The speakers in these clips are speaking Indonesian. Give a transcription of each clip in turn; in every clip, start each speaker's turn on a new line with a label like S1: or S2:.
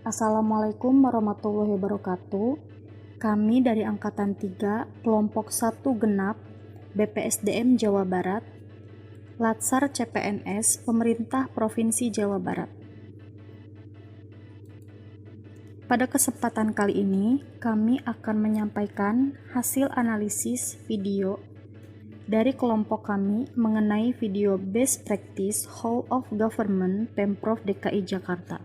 S1: Assalamualaikum warahmatullahi wabarakatuh. Kami dari Angkatan 3, Kelompok 1 Genap, BPSDM Jawa Barat, Latsar CPNS, Pemerintah Provinsi Jawa Barat. Pada kesempatan kali ini, kami akan menyampaikan hasil analisis video dari kelompok kami mengenai video Best Practice Whole of Government Pemprov DKI Jakarta.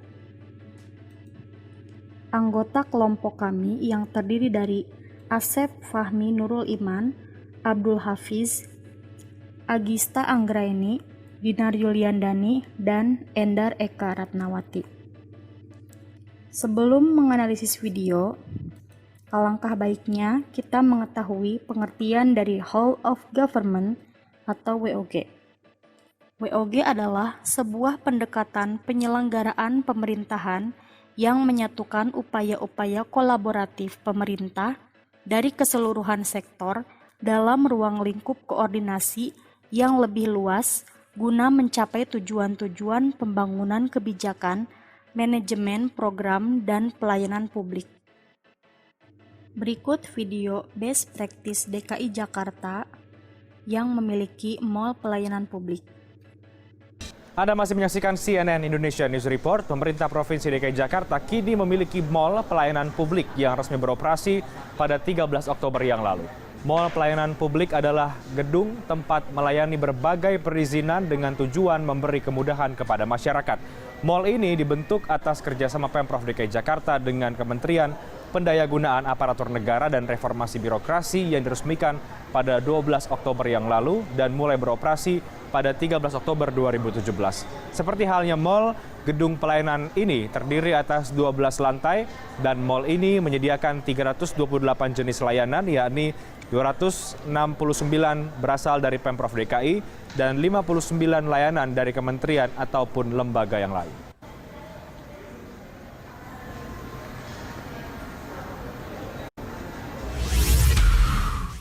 S1: Anggota kelompok kami yang terdiri dari Asep Fahmi Nurul Iman, Abdul Hafiz, Agista Anggraini, Dinar Yuliandani, dan Endar Eka Ratnawati. Sebelum menganalisis video, alangkah baiknya kita mengetahui pengertian dari Whole of Government atau WOG. WOG adalah sebuah pendekatan penyelenggaraan pemerintahan yang menyatukan upaya-upaya kolaboratif pemerintah dari keseluruhan sektor dalam ruang lingkup koordinasi yang lebih luas guna mencapai tujuan-tujuan pembangunan kebijakan, manajemen program, dan pelayanan publik. Berikut video Best Practice DKI Jakarta yang memiliki mall pelayanan publik.
S2: Anda masih menyaksikan CNN Indonesia News Report. Pemerintah Provinsi DKI Jakarta kini memiliki mall pelayanan publik yang resmi beroperasi pada 13 Oktober yang lalu. Mall pelayanan publik adalah gedung tempat melayani berbagai perizinan dengan tujuan memberi kemudahan kepada masyarakat. Mall ini dibentuk atas kerjasama Pemprov DKI Jakarta dengan Kementerian Pendayagunaan Aparatur Negara dan Reformasi Birokrasi yang diresmikan pada 12 Oktober yang lalu dan mulai beroperasi pada 13 Oktober 2017. Seperti halnya mall, gedung pelayanan ini terdiri atas 12 lantai dan mall ini menyediakan 328 jenis layanan, yakni 269 berasal dari Pemprov DKI dan 59 layanan dari kementerian ataupun lembaga yang lain.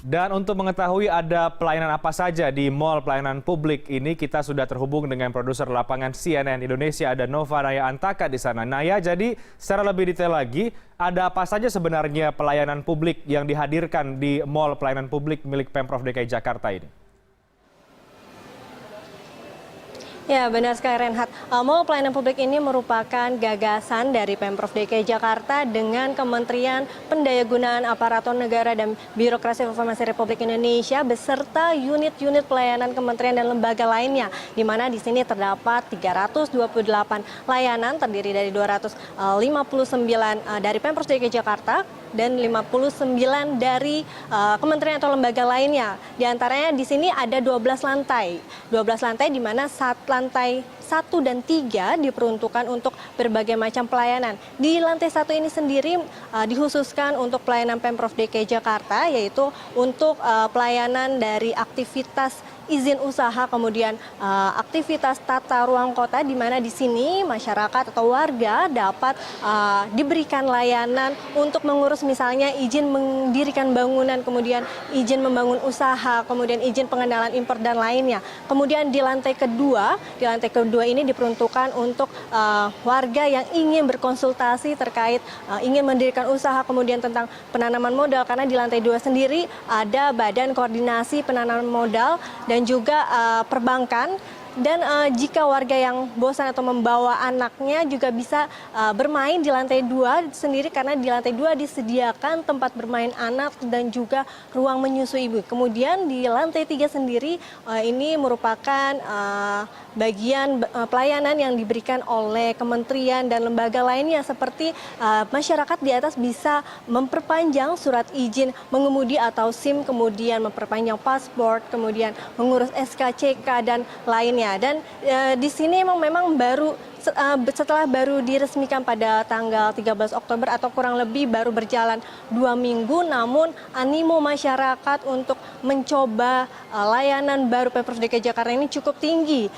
S2: Dan untuk mengetahui ada pelayanan apa saja di mall pelayanan publik ini, kita sudah terhubung dengan produser lapangan CNN Indonesia, ada Nova Naya Antaka di sana. Naya, jadi secara lebih detail lagi, ada apa saja sebenarnya pelayanan publik yang dihadirkan di mall pelayanan publik milik Pemprov DKI Jakarta ini?
S3: Ya, benar sekali Renhat. Mall pelayanan publik ini merupakan gagasan dari Pemprov DKI Jakarta dengan Kementerian Pendayagunaan Aparatur Negara dan Birokrasi Informasi Republik Indonesia beserta unit-unit pelayanan kementerian dan lembaga lainnya, di mana di sini terdapat 328 layanan terdiri dari 259 dari Pemprov DKI Jakarta dan 59 dari kementerian atau lembaga lainnya. Di antaranya di sini ada 12 lantai. 12 lantai di mana lantai 1 dan 3 diperuntukkan untuk berbagai macam pelayanan. Di lantai 1 ini sendiri dikhususkan untuk pelayanan Pemprov DKI Jakarta, yaitu untuk pelayanan dari aktivitas izin usaha, kemudian aktivitas tata ruang kota, di mana di sini masyarakat atau warga dapat diberikan layanan untuk mengurus misalnya izin mendirikan bangunan, kemudian izin membangun usaha, kemudian izin pengenalan impor dan lainnya. Kemudian di lantai kedua ini diperuntukkan untuk warga yang ingin berkonsultasi terkait ingin mendirikan usaha, kemudian tentang penanaman modal, karena di lantai 2 sendiri ada Badan Koordinasi Penanaman Modal dan juga perbankan. Dan jika warga yang bosan atau membawa anaknya juga bisa bermain di lantai 2 sendiri, karena di lantai 2 disediakan tempat bermain anak dan juga ruang menyusui ibu. Kemudian di lantai 3 sendiri ini merupakan bagian pelayanan yang diberikan oleh kementerian dan lembaga lainnya, seperti masyarakat di atas bisa memperpanjang surat izin mengemudi atau SIM, kemudian memperpanjang paspor, kemudian mengurus SKCK dan lainnya. Dan di sini memang setelah baru diresmikan pada tanggal 13 Oktober atau kurang lebih baru berjalan 2 minggu, namun animo masyarakat untuk mencoba layanan baru Pemprov DKI Jakarta ini cukup tinggi.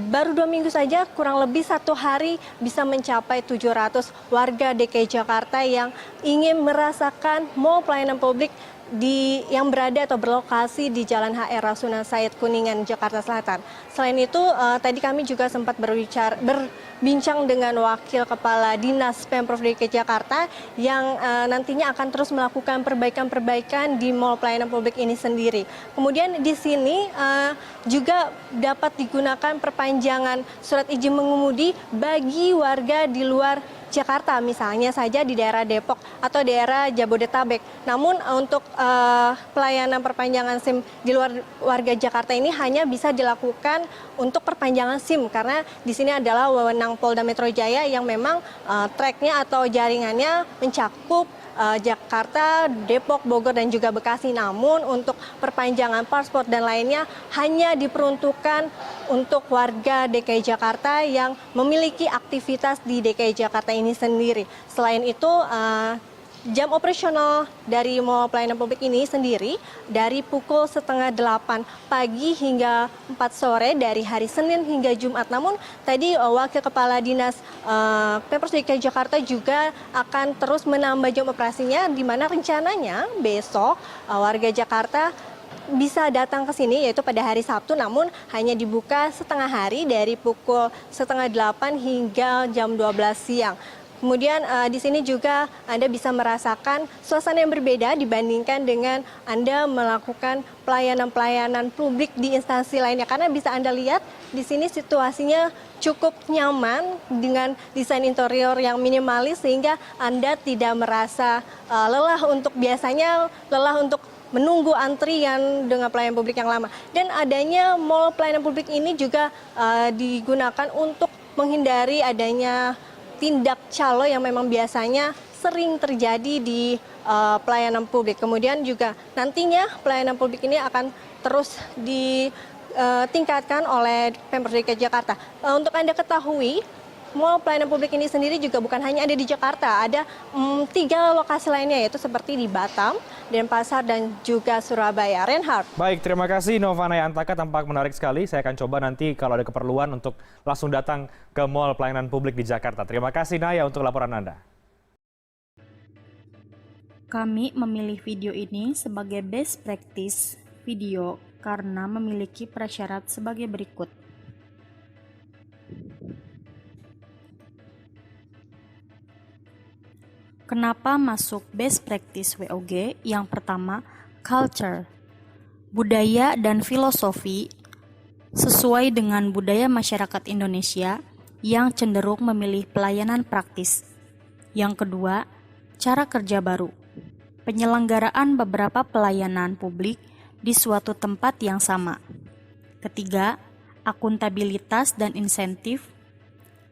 S3: Baru 2 minggu saja, kurang lebih 1 hari bisa mencapai 700 warga DKI Jakarta yang ingin merasakan mall pelayanan publik yang berada atau berlokasi di Jalan HR Rasuna Said Kuningan, Jakarta Selatan. Selain itu, tadi kami juga sempat berbincang dengan Wakil Kepala Dinas Pemprov DKI Jakarta yang nantinya akan terus melakukan perbaikan-perbaikan di Mall Pelayanan Publik ini sendiri. Kemudian di sini juga dapat digunakan perpanjangan surat izin mengemudi bagi warga di luar Jakarta, misalnya saja di daerah Depok atau daerah Jabodetabek. Namun untuk pelayanan perpanjangan SIM di luar warga Jakarta ini hanya bisa dilakukan untuk perpanjangan SIM karena di sini adalah wewenang Polda Metro Jaya yang memang tracknya atau jaringannya mencakup Jakarta, Depok, Bogor, dan juga Bekasi. Namun untuk perpanjangan paspor dan lainnya hanya diperuntukkan untuk warga DKI Jakarta yang memiliki aktivitas di DKI Jakarta ini sendiri. Selain itu, jam operasional dari Mall Pelayanan Publik ini sendiri dari pukul setengah 8 pagi hingga 4 sore dari hari Senin hingga Jumat. Namun tadi Wakil Kepala Dinas Pemprov DKI Jakarta juga akan terus menambah jam operasinya, di mana rencananya besok warga Jakarta bisa datang ke sini yaitu pada hari Sabtu, namun hanya dibuka setengah hari dari pukul setengah 8 hingga jam 12 siang. Kemudian di sini juga Anda bisa merasakan suasana yang berbeda dibandingkan dengan Anda melakukan pelayanan-pelayanan publik di instansi lainnya. Karena bisa Anda lihat di sini situasinya cukup nyaman dengan desain interior yang minimalis sehingga Anda tidak merasa lelah untuk menunggu antrian dengan pelayanan publik yang lama. Dan adanya mall pelayanan publik ini juga digunakan untuk menghindari adanya tindak calo yang memang biasanya sering terjadi di pelayanan publik. Kemudian juga nantinya pelayanan publik ini akan terus ditingkatkan oleh Pemprov DKI Jakarta. Untuk Anda ketahui, Mall Pelayanan Publik ini sendiri juga bukan hanya ada di Jakarta, ada 3 lokasi lainnya yaitu seperti di Batam, Denpasar, dan juga Surabaya. Reinhardt.
S2: Baik, terima kasih Nova Naya Antaka, tampak menarik sekali. Saya akan coba nanti kalau ada keperluan untuk langsung datang ke Mall Pelayanan Publik di Jakarta. Terima kasih Naya untuk laporan Anda.
S1: Kami memilih video ini sebagai best practice video karena memiliki prasyarat sebagai berikut. Kenapa masuk best practice WOG? Yang pertama, culture, budaya dan filosofi sesuai dengan budaya masyarakat Indonesia yang cenderung memilih pelayanan praktis. Yang kedua, cara kerja baru, penyelenggaraan beberapa pelayanan publik di suatu tempat yang sama. Ketiga, akuntabilitas dan insentif,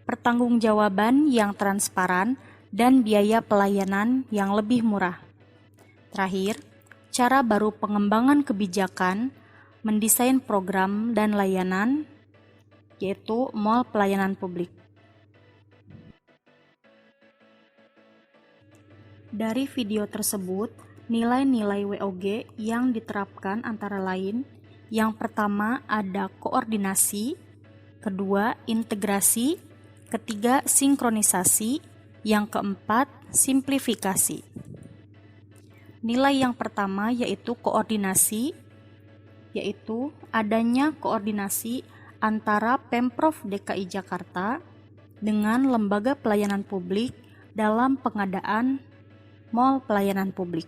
S1: pertanggungjawaban yang transparan, dan biaya pelayanan yang lebih murah. Terakhir, cara baru pengembangan kebijakan, mendesain program dan layanan, yaitu mall pelayanan publik. Dari video tersebut, nilai-nilai WOG yang diterapkan antara lain, yang pertama ada koordinasi, kedua integrasi, ketiga sinkronisasi, yang keempat, simplifikasi. Nilai yang pertama yaitu koordinasi, yaitu adanya koordinasi antara Pemprov DKI Jakarta dengan lembaga pelayanan publik dalam pengadaan mall pelayanan publik.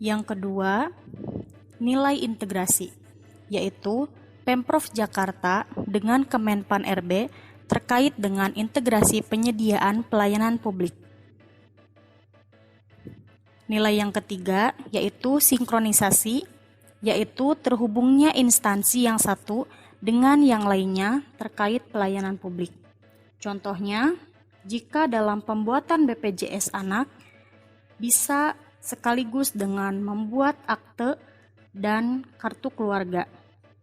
S1: Yang kedua, nilai integrasi, yaitu Pemprov Jakarta dengan Kemenpan RB terkait dengan integrasi penyediaan pelayanan publik. Nilai yang ketiga yaitu sinkronisasi, yaitu terhubungnya instansi yang satu dengan yang lainnya terkait pelayanan publik. Contohnya, jika dalam pembuatan BPJS Anak bisa sekaligus dengan membuat akte dan kartu keluarga,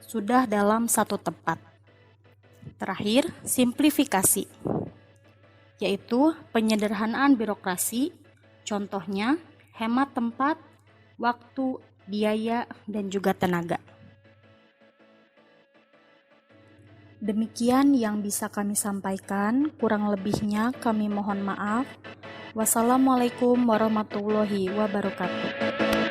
S1: sudah dalam satu tempat. Terakhir, simplifikasi, yaitu penyederhanaan birokrasi, contohnya hemat tempat, waktu, biaya, dan juga tenaga. Demikian yang bisa kami sampaikan, kurang lebihnya kami mohon maaf. Wassalamualaikum warahmatullahi wabarakatuh.